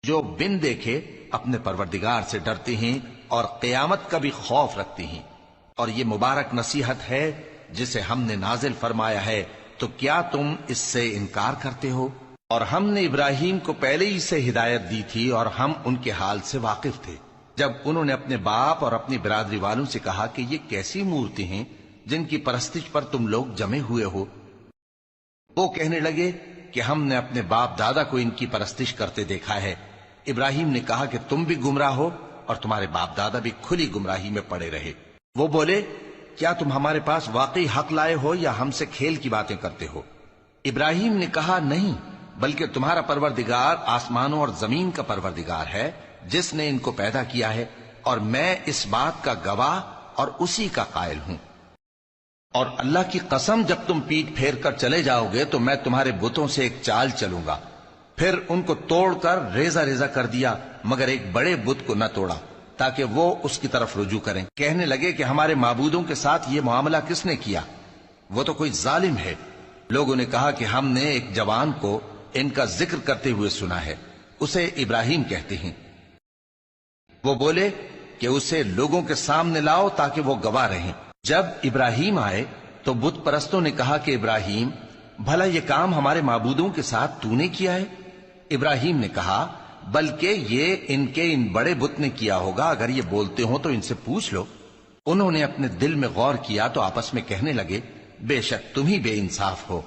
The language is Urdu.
جو بن دیکھے اپنے پروردگار سے ڈرتے ہیں اور قیامت کا بھی خوف رکھتے ہیں، اور یہ مبارک نصیحت ہے جسے ہم نے نازل فرمایا ہے، تو کیا تم اس سے انکار کرتے ہو؟ اور ہم نے ابراہیم کو پہلے ہی سے ہدایت دی تھی، اور ہم ان کے حال سے واقف تھے جب انہوں نے اپنے باپ اور اپنی برادری والوں سے کہا کہ یہ کیسی مورتی ہیں جن کی پرستش پر تم لوگ جمے ہوئے ہو۔ وہ کہنے لگے کہ ہم نے اپنے باپ دادا کو ان کی پرستش کرتے دیکھا ہے۔ ابراہیم نے کہا کہ تم بھی گمراہ ہو اور تمہارے باپ دادا بھی کھلی گمراہی میں پڑے رہے۔ وہ بولے، کیا تم ہمارے پاس واقعی حق لائے ہو یا ہم سے کھیل کی باتیں کرتے ہو؟ ابراہیم نے کہا، نہیں، بلکہ تمہارا پروردگار آسمانوں اور زمین کا پروردگار ہے جس نے ان کو پیدا کیا ہے، اور میں اس بات کا گواہ اور اسی کا قائل ہوں۔ اور اللہ کی قسم، جب تم پیٹ پھیر کر چلے جاؤ گے تو میں تمہارے بتوں سے ایک چال چلوں گا۔ پھر ان کو توڑ کر ریزہ ریزہ کر دیا، مگر ایک بڑے بت کو نہ توڑا تاکہ وہ اس کی طرف رجوع کریں۔ کہنے لگے کہ ہمارے معبودوں کے ساتھ یہ معاملہ کس نے کیا؟ وہ تو کوئی ظالم ہے۔ لوگوں نے کہا کہ ہم نے ایک جوان کو ان کا ذکر کرتے ہوئے سنا ہے، اسے ابراہیم کہتے ہیں۔ وہ بولے کہ اسے لوگوں کے سامنے لاؤ تاکہ وہ گواہ رہیں۔ جب ابراہیم آئے تو بت پرستوں نے کہا کہ ابراہیم، بھلا یہ کام ہمارے معبودوں کے ساتھ تو نے کیا ہے؟ ابراہیم نے کہا، بلکہ یہ ان بڑے بت نے کیا ہوگا، اگر یہ بولتے ہوں تو ان سے پوچھ لو۔ انہوں نے اپنے دل میں غور کیا تو آپس میں کہنے لگے، بے شک تم ہی بے انصاف ہو۔